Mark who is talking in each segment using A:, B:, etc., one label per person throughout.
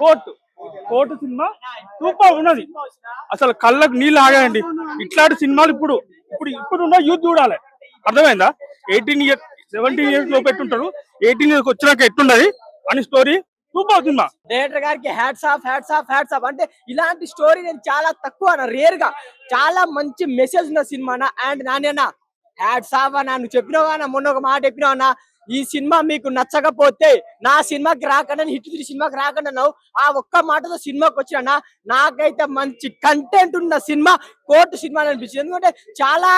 A: Court court cinema super ఉన్నది. అసలు కళ్ళకు నీళ్ళు ఆగాయండి. ఇట్లాంటి సినిమాలు ఇప్పుడు ఇప్పుడు ఇప్పుడున్న యూత్ చూడాలి. అర్థమైందా? 18 ఇయర్స్ 17 ఇయర్స్ లో పెట్టుంటారు. 18 ఇయర్స్ వచ్చినాక ఎట్లున్నది అని స్టోరీ సూపర్ సినిమా.
B: డైరెక్టర్ గారికి hats off hats off hats off. అంటే ఇలాంటి స్టోరీ నేను చాలా తక్కువ రేర్ గా చాలా మంచి మెసేజ్ ఉన్న సినిమా. అండ్ నాన్న హ్యాట్స్ ఆఫ్ అన్న. నువ్వు చెప్పినావు అన్న, మొన్న ఒక మాట చెప్పినావు అన్న, ఈ సినిమా మీకు నచ్చకపోతే నా సినిమాకి రాకుండా, హిట్ 3 సినిమాకి రాకుండా అన్నావు. ఆ ఒక్క మాటతో సినిమాకి వచ్చినా నాకైతే మంచి కంటెంట్ ఉన్న సినిమా కోర్టు సినిమా అనిపించింది. ఎందుకంటే చాలా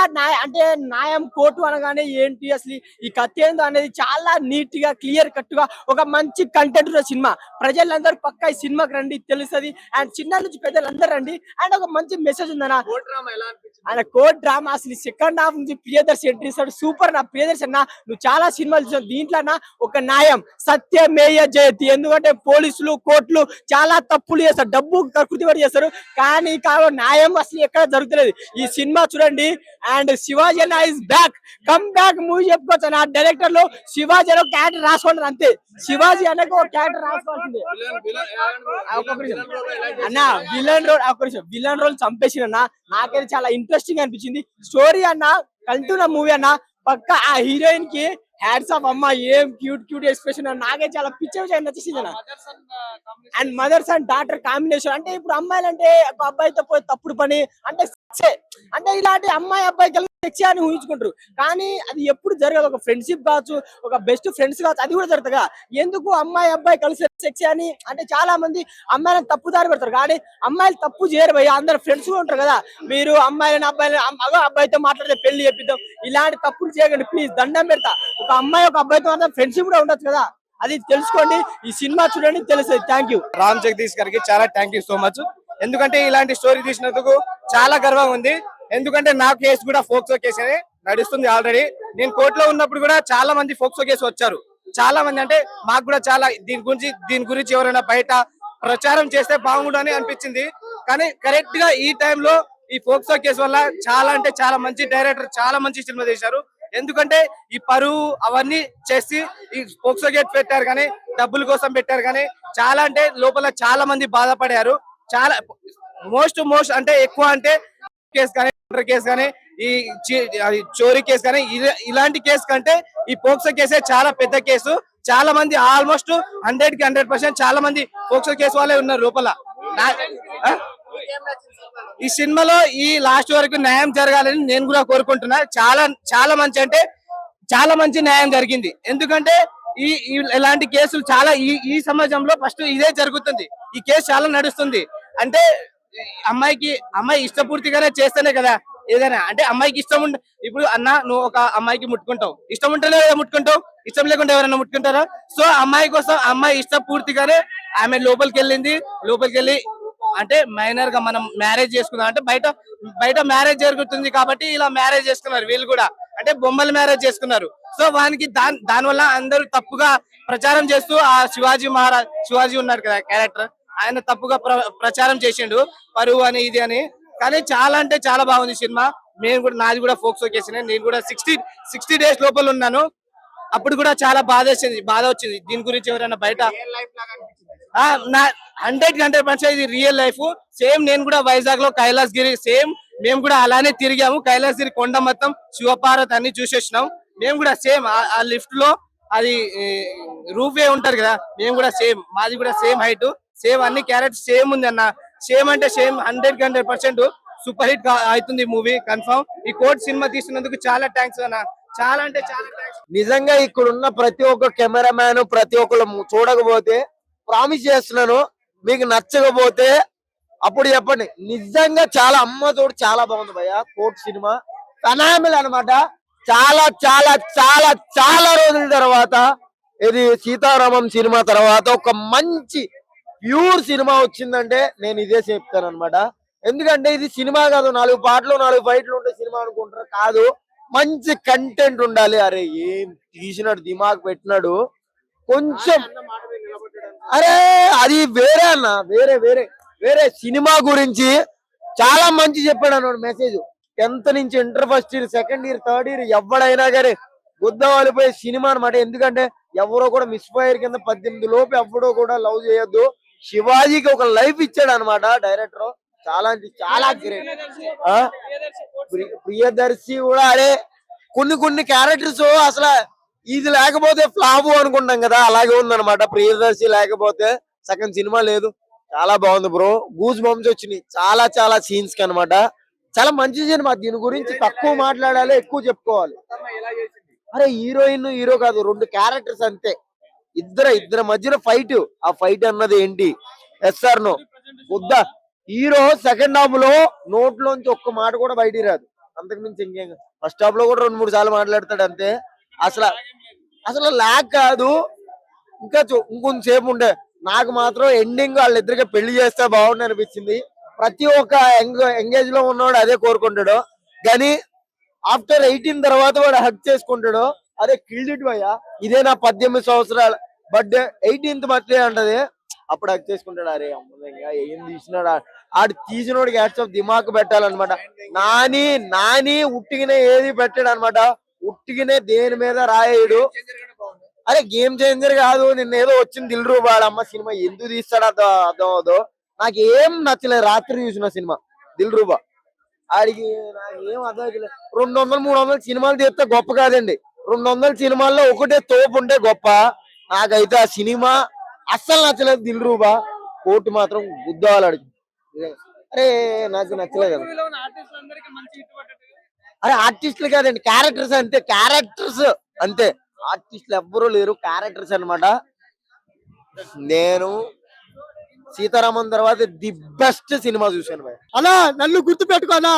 B: అంటే న్యాయం కోర్టు అనగానే ఏంటి అసలు ఈ కథ ఏందో అనేది చాలా నీట్ గా క్లియర్ కట్ గా ఒక మంచి కంటెంట్ ఉన్న సినిమా. ప్రజలందరూ పక్కా ఈ సినిమాకి రండి, తెలుస్తుంది. అండ్ చిన్న నుంచి పెద్దలందరూ రండి. అండ్ ఒక మంచి మెసేజ్ ఉందన్న. ఆయన కోర్ట్ డ్రామా అసలు సెకండ్ హాఫ్ నుంచి ప్రియదర్శి ఎంట్రీ ఇస్తాడు. సూపర్ నా ప్రియదర్శి అన్న. నువ్వు చాలా సినిమాలు చూసావు, దీంట్లో ఒక న్యాయం సత్యమేయ జయతి. ఎందుకంటే పోలీసులు కోర్టులు చాలా తప్పులు చేస్తారు, డబ్బు కృతి పడి చేస్తారు, కానీ న్యాయం అసలు ఎక్కడ జరుగుతలేదు. ఈ సినిమా చూడండి. అండ్ శివాజీ అన్న is back, come back movie చెప్పుకోవచ్చు. నా డైరెక్టర్ లో శివాజీ అన్న క్యారెక్టర్ రాసుకోండి అంతే. శివాజీ అన్నకు ఒక క్యారెక్టర్ రాసుకోవాల్సిందే అన్న. విలన్ రోల్ చంపేసిన అన్న. నాకైతే చాలా ఇంట్రెస్టింగ్ అనిపించింది స్టోరీ అన్న. కంటున్న మూవీ అన్న. పక్క ఆ హీరోయిన్ కి హ్యాట్స్ ఆఫ్ అమ్మ. ఏం క్యూట్ క్యూట్ ఎక్స్ప్రెషన్. నాకే చాలా పిక్చర్ నచ్చేసింది అన్న. And mothers and daughter combination. అంటే ఇప్పుడు అమ్మాయిలు అంటే ఒక అబ్బాయితో పోయి తప్పుడు పని అంటే అంటే ఇలాంటి అమ్మాయి అబ్బాయి కలిసి సెక్స్ అని ఊహించుకుంటారు, కానీ అది ఎప్పుడు జరగదు. ఒక ఫ్రెండ్షిప్ కావచ్చు, ఒక బెస్ట్ ఫ్రెండ్స్ కావచ్చు, అది కూడా జరుగుతుందిగా. ఎందుకు అమ్మాయి అబ్బాయి కలిసి సెక్స్ అని అంటే చాలా మంది అమ్మాయిలను తప్పు దారి పెడతారు, కానీ అమ్మాయిలు తప్పు చేయరు భయ్య. అందరు ఫ్రెండ్స్ కూడా ఉంటారు కదా. మీరు అమ్మాయిలను అబ్బాయితో మాట్లాడితే పెళ్లి చెప్పిద్దాం, ఇలాంటి తప్పులు చేయకండి ప్లీజ్, దండం పెడతా. ఒక అమ్మాయి ఒక అబ్బాయితో మాత్రం ఫ్రెండ్షిప్ కూడా ఉండొచ్చు కదా, అది తెలుసుకోండి. ఈ సినిమా చూడండి తెలుస్తుంది. థ్యాంక్ యూ
C: రామ్ జగదీష్ గారికి చాలా థ్యాంక్ యూ సో మచ్. ఎందుకంటే ఇలాంటి స్టోరీ తీసినందుకు చాలా గర్వంగా ఉంది. ఎందుకంటే నా కేసు కూడా ఫోక్సో కేసు నడుస్తుంది ఆల్రెడీ. నేను కోర్టులో ఉన్నప్పుడు కూడా చాలా మంది ఫోక్సో కేసు వచ్చారు. చాలా మంది అంటే మాకు కూడా చాలా దీని గురించి ఎవరైనా బయట ప్రచారం చేస్తే బాగుండని అనిపించింది. కానీ కరెక్ట్ గా ఈ టైంలో ఈ ఫోక్సో కేసు వల్ల చాలా అంటే చాలా మంచి డైరెక్టర్ చాలా మంచి సినిమా తీశారు. ఎందుకంటే ఈ పరువు అవన్నీ చేసి ఈ ఫోక్సో కేసు పెట్టారు, కానీ డబ్బుల కోసం పెట్టారు, కానీ చాలా అంటే లోపల చాలా మంది బాధపడారు. చాలా మోస్ట్ అంటే ఎక్కువ అంటే కేసు కానీ కేసు కానీ ఈ చోరీ కేసు కానీ ఇలాంటి కేసు కంటే ఈ పోక్సో కేసే చాలా పెద్ద కేసు. చాలా మంది ఆల్మోస్ట్ 100కి 100% చాలా మంది పోక్సో కేసు వాళ్ళే ఉన్నారు లోపల. ఈ సినిమాలో ఈ లాస్ట్ వరకు న్యాయం జరగాలని నేను కూడా కోరుకుంటున్నా. చాలా మంచి అంటే చాలా మంచి న్యాయం జరిగింది. ఎందుకంటే ఇలాంటి కేసులు చాలా ఈ సమాజంలో ఫస్ట్ ఇదే జరుగుతుంది. ఈ కేసు చాలా నడుస్తుంది. అంటే అమ్మాయి ఇష్టపూర్తిగానే చేస్తేనే కదా ఏదైనా. అంటే అమ్మాయికి ఇష్టం ఇప్పుడు అన్న నువ్వు ఒక అమ్మాయికి ముట్టుకుంటావు, ఇష్టం ఉంటేనే ముట్టుకుంటావు, ఇష్టం లేకుండా ఎవరైనా ముట్టుకుంటారా? సో అమ్మాయి కోసం అమ్మాయి ఇష్టపూర్తిగానే ఆమె లోపలికి వెళ్ళి అంటే మైనర్ గా మనం మ్యారేజ్ చేసుకుందాం అంటే బయట మ్యారేజ్ జరుగుతుంది కాబట్టి ఇలా మ్యారేజ్ చేసుకున్నారు. వీళ్ళు కూడా అంటే బొమ్మలు మ్యారేజ్ చేసుకున్నారు. సో వానికి దానివల్ల అందరూ తప్పుగా ప్రచారం చేస్తూ ఆ శివాజీ ఉన్నారు కదా క్యారెక్టర్, ఆయన తప్పుగా ప్రచారం చేసిండు పరువు అని ఇది అని. కానీ చాలా అంటే చాలా బాగుంది సినిమా. నాది కూడా ఫోక్సో కేసు. నేను కూడా 60 డేస్ లోపల ఉన్నాను. అప్పుడు కూడా చాలా బాధ వచ్చింది. దీని గురించి ఎవరైనా బయట 100% ఇది రియల్ లైఫ్. సేమ్ నేను కూడా వైజాగ్ లో కైలాసగిరి సేమ్ మేము కూడా అలానే తిరిగాము. కైలాసగిరి కొండ మొత్తం శివపార్వతి అన్ని చూసేసినాం. మేము కూడా సేమ్ ఆ లిఫ్ట్ లో అది రూఫ్ ఉంటది కదా, మేము కూడా సేమ్, మాది కూడా సేమ్ హైట్, సేమ్ అన్ని క్యారెక్టర్స్ సేమ్ ఉంది అన్న. సేమ్ అంటే సేమ్ 100కి 100% సూపర్ హిట్ అవుతుంది మూవీ కన్ఫర్మ్. ఈ కోర్ట్ సినిమా తీసినందుకు చాలా థ్యాంక్స్ అన్న. చాలా అంటే చాలా థ్యాంక్స్.
D: నిజంగా ఇక్కడ ఉన్న ప్రతి ఒక్క కెమెరామ్యాన్ ప్రతి ఒక్కరు చూడకపోతే ప్రామిస్ చేస్తున్నాను, మీకు నచ్చకపోతే అప్పుడు చెప్పండి. నిజంగా చాలా అమ్మతోడు చాలా బాగుంది భయ్య. కోర్ట్ సినిమా ఫెనామినల్ అనమాట. చాలా చాలా చాలా చాలా రోజుల తర్వాత ఇది సీతారామం సినిమా తర్వాత ఒక మంచి ప్యూర్ సినిమా వచ్చిందంటే నేను ఇదే చెప్తాను అనమాట. ఎందుకంటే ఇది సినిమా కాదు, 4 పాటలు 4 ఫైట్లు ఉంటే సినిమా అనుకుంటారు, కాదు. మంచి కంటెంట్ ఉండాలి. అరే ఏం తీసినాడు, దిమాగ్ పెట్టినాడు కొంచెం. అరే అది వేరే అన్న, వేరే వేరే వేరే సినిమా గురించి చాలా మంచి చెప్పాడు అన్నాడు మెసేజ్. 10th నుంచి inter first year, second year, third year ఎవడైనా కానీ గుద్దవాలిపోయే సినిమా అనమాట. ఎందుకంటే ఎవరో కూడా మిస్ ఫైర్ కింద 18 లోపు ఎవడో కూడా లవ్ చేయొద్దు. శివాజీకి ఒక లైఫ్ ఇచ్చాడు అనమాట డైరెక్టర్. చాలా అంటే చాలా గ్రేట్. ప్రియదర్శి కూడా అరే కొన్ని క్యారెక్టర్స్ అసలు ఇది లేకపోతే ఫ్లాప్ అనుకుంటాం కదా, అలాగే ఉందన్నమాట. ప్రియదర్శి లేకపోతే సగం సినిమా లేదు. చాలా బాగుంది బ్రో, గూస్ బంప్స్ వచ్చినాయి చాలా చాలా సీన్స్ కి అనమాట. చాలా మంచి సినిమా. దీని గురించి తక్కువ మాట్లాడాలి, ఎక్కువ చెప్పుకోవాలి. అరే హీరోయిన్ హీరో కాదు, 2 క్యారెక్టర్స్ అంతే. ఇద్దరు మధ్యలో ఫైట్. ఆ ఫైట్ అన్నది ఏంటి? ఎస్ఆర్ నో వద్దా? హీరో సెకండ్ హాఫ్ లో నోట్లోంచి ఒక్క మాట కూడా బయటికి రాదు, అంతకు మించి ఇంకేం. ఫస్ట్ హాఫ్ లో కూడా 2-3 సార్లు మాట్లాడతాడు అంతే. అసలు లాగ్ కాదు. ఇంకా ఇంకొంచెంసేపు ఉండే. నాకు మాత్రం ఎండింగ్ వాళ్ళిద్దరికి పెళ్లి చేస్తే బాగుండు అనిపించింది. ప్రతి ఒక్క ఎంగేజ్ లో ఉన్నవాడు అదే కోరుకుంటాడు. కానీ ఆఫ్టర్ 18 తర్వాత వాడు హక్ చేసుకుంటాడు. అదే కిల్డ్ ఇట్ భయ్యా. ఇదే నా 18 సంవత్సరాల బర్త్డే, 18th బర్త్డే అంటది. అప్పుడు హక్ చేసుకుంటాడు. అరే అమ్మగా ఏం తీసినాడు ఆడు, తీసినోడికి హ్యాట్స్ ఆఫ్ దిమాక్ పెట్టాలన్నమాట. నాని ఉట్టిగినే ఏది పెట్టాడు అనమాట. ఉట్టిగినే దేని మీద రాయడు. అరే గేమ్ చేంజర్ కాదు, నిన్న ఏదో వచ్చింది దిల్ రూబా అమ్మ సినిమా, ఎందుకు తీస్తాడు అర్థం అవదు. నాకు ఏం నచ్చలేదు రాత్రి చూసిన సినిమా దిల్ రూబా. ఆడికి నాకు ఏం అర్థం అవుతలేదు. 200-300 సినిమాలు తీస్తే గొప్ప కాదండి. 200 సినిమాల్లో ఒకటే తోపు ఉంటే గొప్ప. నాకైతే ఆ సినిమా అస్సలు నచ్చలేదు దిల్ రూబా. కోర్టు మాత్రం గుద్దావాలి అడిగి. అరే నాకు నచ్చలేదు. అరే ఆర్టిస్టులు కాదండి, క్యారెక్టర్స్ అంతే. క్యారెక్టర్స్ అంతే, ఆర్టిస్టులు ఎవ్వరూ లేరు, క్యారెక్టర్స్ అన్నమాట. నేను సీతారామన్ తర్వాత ది బెస్ట్ సినిమా చూశాను భయ్.
B: అలా నన్ను గుర్తు పెట్టుకోనా,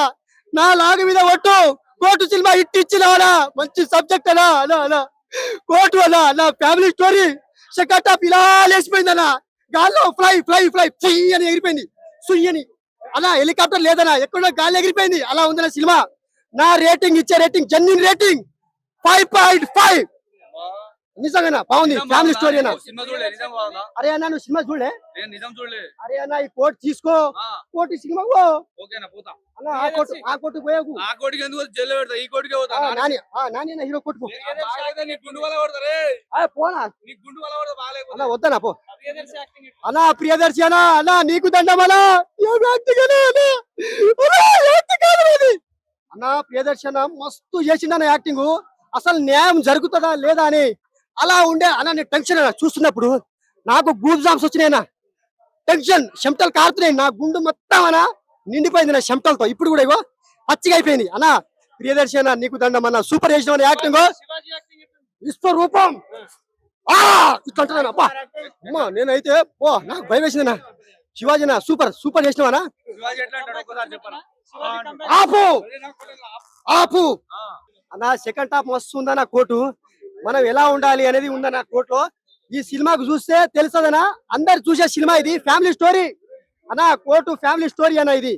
B: నా లాగ మీద ఒట్టు. కోర్టు సినిమా హిట్ ఇచ్చినా, మంచి సబ్జెక్ట్ అలా అలా అలా కోర్టు అలా నా ఫ్యామిలీ స్టోరీ. సెకండ్ హాఫ్ ఇలా లేచిపోయిందన్నా, గాల్లో ఫ్లై ఫ్లై ఫ్లై ఫ్లై అని ఎగిరిపోయింది. సుయ్యని అలా హెలికాప్టర్ లేదన్నా, ఎక్కడో గాలి ఎగిరిపోయింది. అలా ఉందన్న సినిమా. నా రేటింగ్ ఇచ్చే రేటింగ్ జెన్యూన్ రేటింగ్ 5.5. నిజంగా బాగుంది, ఫ్యామిలీ స్టోరీ అన్న. అరే అన్న నువ్వు సినిమా చూడలే? అరే అన్న ఈ కోర్టు తీసుకో, కోర్టు సినిమా ఆ కోర్టు పోయాకు. నాని హీరో కోర్టు పోనా అన్న, వద్దనా పో అన్న. ప్రియదర్శి అన్న, అన్న నీకు దండం అన్న. అన్న ప్రియదర్శి అన్న మస్తు చేసిండన్న యాక్టింగ్. అసలు న్యాయం జరుగుతుందా లేదా అని అలా ఉండే అన్న. నేను టెన్షన్ అన్న చూస్తున్నప్పుడు, నాకు గూస్ బంప్స్ వచ్చినాయన్నా. టెన్షన్, చెమటలు కారుతున్నాయి. నా గుండు మొత్తం అన్న నిండిపోయింది నా చెమటలతో. ఇప్పుడు కూడా ఇగో పచ్చిగా అయిపోయింది అన్న. ప్రియదర్శి అన్న నీకు దండం అన్న, సూపర్ చేసిన యాక్టింగ్. విశ్వరూపం ఇట్లా అబ్బా అమ్మా. నేనైతే నాకు భయం వేసిందన్నా. శివాజీ అన్న సూపర్ సూపర్ చేసినావనా. ఆపు ఆపు అన్న. సెకండ్ హాఫ్ మస్తు ఉందన్న. కోర్టు మనం ఎలా ఉండాలి అనేది ఉందన్న కోర్టులో. ఈ సినిమాకు చూస్తే తెలుసదనా, అందరు చూసే సినిమా ఇది. ఫ్యామిలీ స్టోరీ అన్న, కోర్టు ఫ్యామిలీ స్టోరీ అన్న. ఇది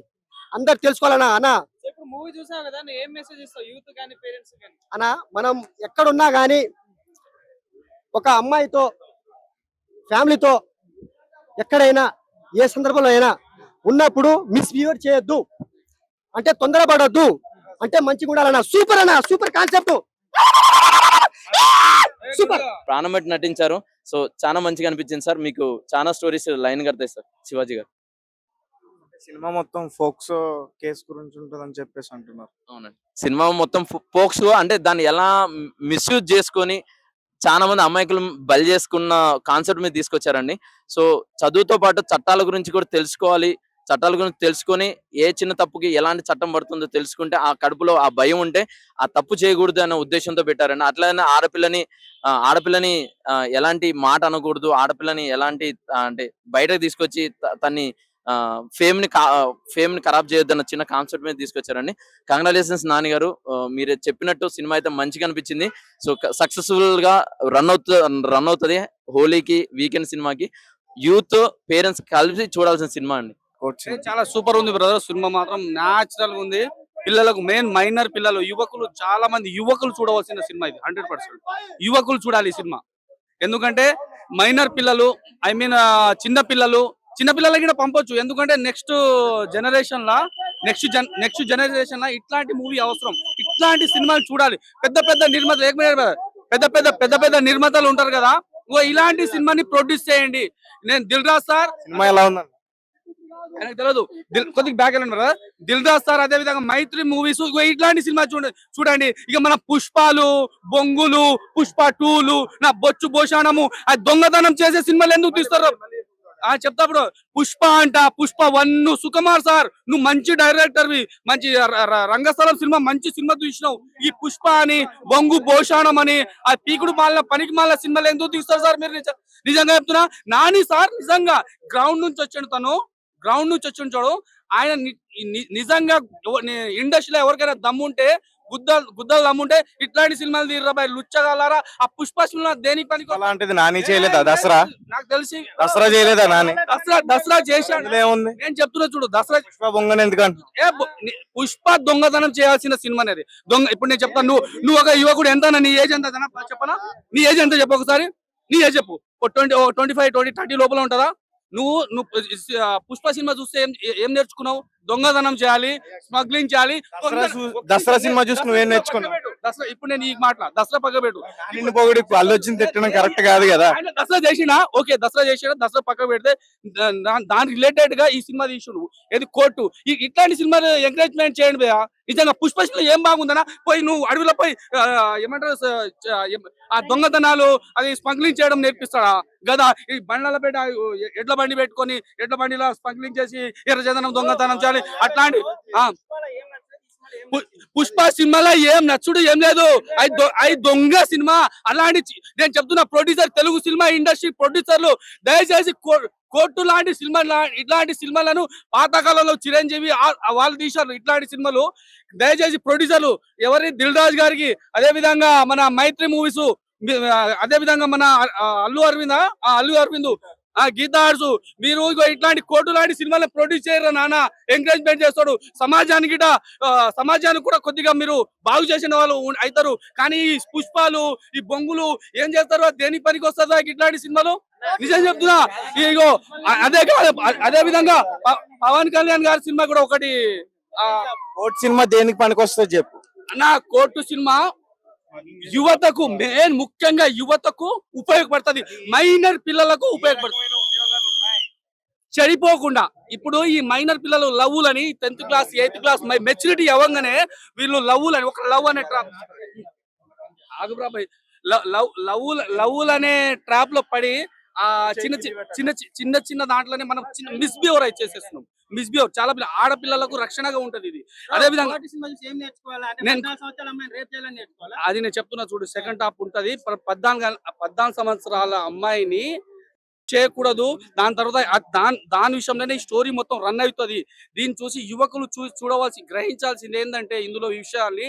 B: అందరు తెలుసుకోవాలన్నా అన్న.
C: మూవీ చూసావు కదా, ఏం మెసేజ్ ఇస్తావు యూత్ గాని పేరెంట్స్ గాని?
B: అన్న మనం ఎక్కడున్నా గానీ ఒక అమ్మాయితో ఫ్యామిలీతో ఎక్కడైనా ఏ సందర్భంలో అయినా ఉన్నప్పుడు మిస్బిహేవ్ చేయొద్దు, అంటే తొందరపడొద్దు, అంటే మంచిగా ఉండాలన్న. సూపర్ అన్న, సూపర్ కాన్సెప్ట్, సూపర్.
E: ప్రాణం పెట్టి నటించారు. సో చాలా మంచిగా అనిపించింది సార్. మీకు చాలా స్టోరీస్ లైన్ కడతాయి సార్ శివాజీ గారు.
F: సినిమా మొత్తం ఫోక్సో కేసు గురించి ఉంటుందని చెప్పేసి అంటున్నారు.
E: అవునండి, సినిమా మొత్తం ఫోక్స్ అంటే దాన్ని ఎలా మిస్యూజ్ చేసుకొని చాలా మంది అమాయకులు బలి చేసుకున్న కాన్సెప్ట్ మీద తీసుకొచ్చారండి. సో చదువుతో పాటు చట్టాల గురించి కూడా తెలుసుకోవాలి. చట్టాల గురించి తెలుసుకొని ఏ చిన్న తప్పుకి ఎలాంటి చట్టం పడుతుందో తెలుసుకుంటే ఆ కడుపులో ఆ భయం ఉంటే ఆ తప్పు చేయకూడదు అనే ఉద్దేశంతో పెట్టారండి. అట్లనే ఆడపిల్లని ఎలాంటి మాట అనకూడదు, ఆడపిల్లని ఎలాంటి అంటే బయటకు తీసుకొచ్చి తన్ని ఫేమ్ ని ఖరాబ్ చేయొద్దన్న చిన్న కాన్సెప్ట్ మీద తీసుకొచ్చారండి. కంగ్రాచులేషన్స్ నాని గారు, మీరు చెప్పినట్టు సినిమా అయితే మంచిగా అనిపించింది. సో సక్సెస్ఫుల్ గా రన్ అవుతుంది హోలీకి, వీకెండ్ సినిమాకి. యూత్ పేరెంట్స్ కలిసి చూడాల్సిన సినిమా అండి.
G: చాలా సూపర్ ఉంది బ్రదర్. సినిమా మాత్రం న్యాచురల్ ఉంది. పిల్లలకు మెయిన్ మైనర్ పిల్లలు, యువకులు, చాలా మంది యువకులు చూడవలసిన సినిమా ఇది. 100% యువకులు చూడాలి ఈ సినిమా. ఎందుకంటే మైనర్ పిల్లలు, ఐ మీన్ చిన్న పిల్లలకి కూడా పంపొచ్చు. ఎందుకంటే నెక్స్ట్ జనరేషన్ లా ఇట్లాంటి మూవీ అవసరం. ఇట్లాంటి సినిమాలు చూడాలి. పెద్ద పెద్ద నిర్మాతలు ఉంటారు కదా, ఇలాంటి సినిమాని ప్రొడ్యూస్ చేయండి. నేను దిల్ రాజు సార్
F: సినిమా ఎలా ఉందండి?
G: ఆయనకు తెలియదు, కొద్దిగా బ్యాక్ వెళ్ళండి కదా. దిల్ రాజు సార్, అదే విధంగా మైత్రి మూవీస్, ఇట్లాంటి సినిమా చూడండి. ఇక మన పుష్పాలు, బొంగులు, పుష్ప 2లు, నా బొచ్చు భోషాణము, ఆ దొంగతనం చేసే సినిమాలు ఎందుకు తీస్తారు? చెప్తాప్పుడు పుష్ప అంట, పుష్ప 1, సుకుమార్ సార్ నువ్వు మంచి డైరెక్టర్వి, మంచి రంగస్థలం సినిమా మంచి సినిమా చూసినావు. ఈ పుష్ప అని, బొంగు భోషాణం అని, ఆ పీకుడు మాలిన పనికి మాలిన సినిమాలు ఎందుకు తీస్తారు సార్ మీరు? నిజంగా చెప్తున్నా. నాని సార్ నిజంగా గ్రౌండ్ నుంచి వచ్చాడు. ఆయన నిజంగా ఇండస్ట్రీలో ఎవరికైనా దమ్ముంటే, గుద్దలు దమ్ముంటే ఇట్లాంటి సినిమాలు తీర్రాబాయ్ లుచ్చగలరా. ఆ పుష్ప సినిమా దేనికి పనికి?
F: అలాంటిది నాని చేయలేదా దసరా?
G: నాకు తెలిసి
F: దసరా చేయలేదా నాని?
G: దసరా చేశాడు.
F: ఏముంది?
G: నేను చెప్తున్నా చూడు, దసరా
F: పుష్ప బొంగని ఎందుకంటే
G: పుష్ప దొంగతనం చేయాల్సిన సినిమా అనేది. ఇప్పుడు నేను చెప్తాను, నువ్వు ఒక యువకుడు ఎంత, నీ ఏజ్ ఎంత చెప్పనా? నీ ఏజ్ ఎంత చెప్పు ఒకసారి. నీ ఏజ్ చెప్పు. 25, 30 లోపల ఉంటుందా? నువ్వు పుష్ప సినిమా చూస్తే ఏం నేర్చుకున్నావు? దొంగతనం చేయాలి, స్మగ్లింగ్ చేయాలి.
F: దసరా సినిమా చూసి నువ్వేం నేర్చుకున్నావు?
G: దసరా ఇప్పుడు నేను ఈ మాట దసరా పక్క పెట్టు.
F: నిన్ను పొగిడి అల్లు వచ్చింది తిట్టడం కరెక్ట్ కాదు కదా.
G: ఆయన దసరా చేసినా ఓకే, దసరా పక్క పెడితే దాని రిలేటెడ్ గా ఈ సినిమా తీసుడు. ఏది కోర్టు, ఇట్లాంటి సినిమాలు ఎంకరేజ్మెంట్ చేయండి భయ్యా. నిజంగా పుష్ప సినిమా ఏం బాగుందనా? పోయి నువ్వు అడవిలో పోయి ఏమంటారు ఆ దొంగతనాలు, అది స్మగ్లింగ్ చేయడం నేర్పిస్తాడా గదా? ఈ బండ్లపేట ఎడ్ల బండి పెట్టుకొని ఎడ్ల బండిలో స్మగ్లింగ్ చేసి ఎర్రచందనం దొంగతనం చేయాలి. అట్లాంటి పుష్ప సినిమాలో ఏం నచ్చుడు ఏం లేదు. అది దొంగ సినిమా. అలాంటి నేను చెప్తున్నా, ప్రొడ్యూసర్, తెలుగు సినిమా ఇండస్ట్రీ ప్రొడ్యూసర్లు దయచేసి కోర్టు లాంటి సినిమా, ఇట్లాంటి సినిమాలను పాతకాలంలో చిరంజీవి వాళ్ళు తీశారు. ఇట్లాంటి సినిమాలు దయచేసి ప్రొడ్యూసర్లు ఎవరి దిల్ రాజు గారికి, అదే విధంగా మన మైత్రి మూవీస్, అదే విధంగా మన అల్లు అరవింద్ గీతా ఆర్ట్స్, మీరు ఇట్లాంటి కోర్టు లాంటి సినిమాలను ప్రొడ్యూస్ చేయరు నాన్న. ఎంకరేజ్మెంట్ చేస్తాడు. సమాజానికి కూడా కొద్దిగా మీరు బాగు చేసిన వాళ్ళు అవుతారు. కానీ ఈ పుష్పాలు, ఈ బొంగులు ఏం చేస్తారు? దేనికి పనికి వస్తుందా ఇట్లాంటి సినిమాలు? నిజం చెప్తున్నా. ఇగో అదే విధంగా పవన్ కళ్యాణ్ గారి సినిమా కూడా ఒకటి,
F: కోర్టు సినిమా దేనికి పనికి వస్తుంది చెప్పు
G: నా. కోర్టు సినిమా యువతకు, ముఖ్యంగా యువతకు ఉపయోగపడుతుంది. మైనర్ పిల్లలకు ఉపయోగపడుతుంది, చెడిపోకుండా. ఇప్పుడు ఈ మైనర్ పిల్లలు లవ్వులని 10th class 8th class maturity అవ్వగానే వీళ్ళు లవ్వులని, ఒక లవ్ అనే లవ్వులనే ట్రాప్ లో పడి ఆ చిన్న దాంట్లోనే మనం మిస్బిహేవ్ చేసేస్తున్నాం. మిస్బిహేవ్ చాలా ఆడపిల్లలకు రక్షణగా ఉంటది ఇది. అదే విధంగా అది నేను చెప్తున్నా చూడు, సెకండ్ హాఫ్ ఉంటది. 14 సంవత్సరాల అమ్మాయిని చేయకూడదు. దాని తర్వాత దాని విషయంలోనే ఈ స్టోరీ మొత్తం రన్ అవుతుంది. దీన్ని చూసి యువకులు గ్రహించాల్సింది ఏంటంటే, ఇందులో విషయాల్ని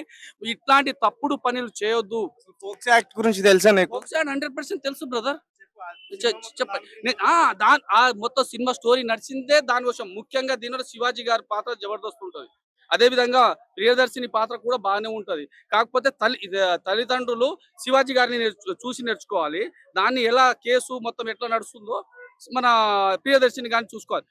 G: ఇట్లాంటి తప్పుడు పనులు చేయొద్దు.
F: ఫోక్స్ యాక్ట్ గురించి తెలుసా నీకు?
G: ఫోక్స్ యాక్ట్ 100% తెలుసు బ్రదర్. మొత్తం సినిమా స్టోరీ నడిచిందే దానికోసం. ముఖ్యంగా దీనిలో శివాజీ గారి పాత్ర జబర్దస్త్ ఉంటది. అదే విధంగా ప్రియదర్శిని పాత్ర కూడా బాగానే ఉంటది. కాకపోతే తల్లిదండ్రులు శివాజీ గారిని చూసి నేర్చుకోవాలి. దాన్ని ఎలా కేసు మొత్తం ఎట్లా నడుస్తుందో మన ప్రియదర్శిని గారిని చూసుకోవాలి,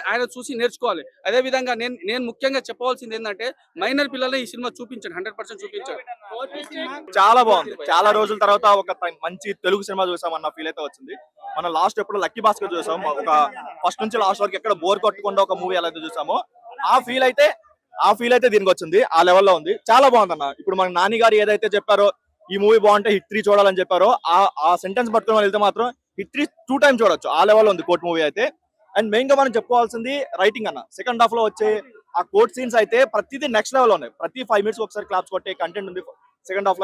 G: ఆయన చూసి నేర్చుకోవాలి. అదే విధంగా నేను ముఖ్యంగా చెప్పవలసింది ఏంటంటే, మైనర్ పిల్లల్ని ఈ సినిమా చూపించండి, 100% చూపించండి.
H: చాలా బాగుంది. చాలా రోజుల తర్వాత ఒక మంచి తెలుగు సినిమా చూసామన్న ఫీల్ అయితే వచ్చింది. మనం లాస్ట్ ఎప్పుడు లక్కీ భాస్కర్ చూసాం, ఒక ఫస్ట్ నుంచి లాస్ట్ వరకు ఎక్కడ బోర్ కొట్టకుండా ఒక మూవీ ఎలా అయితే చూసామో ఆ ఫీల్ అయితే దీనికి వచ్చింది. ఆ లెవెల్లో ఉంది. చాలా బాగుందన్న. ఇప్పుడు మన నాని గారు ఏదైతే చెప్పారో, ఈ మూవీ బాగుంటే హిట్ 3 చూడాలని చెప్పారో, ఆ సెంటెన్స్ పట్టుకుని వెళ్తే మాత్రం హిట్ 3 2 టైమ్స్ చూడొచ్చు. ఆ లెవెల్లో ఉంది కోర్ట్ మూవీ అయితే. అండ్ మెయిన్ గా మనం చెప్పుకోవాల్సింది రైటింగ్ అన్న. సెకండ్ హాఫ్ లో వచ్చే ఆ కోర్ట్ సీన్స్ అయితే ప్రతిదీ నెక్స్ట్ లెవెల్ ఉన్నాయి. ప్రతి 5 minutes ఒకసారి క్లాప్స్ కొట్టే కంటెంట్ ఉంది సెకండ్ హాఫ్ లో.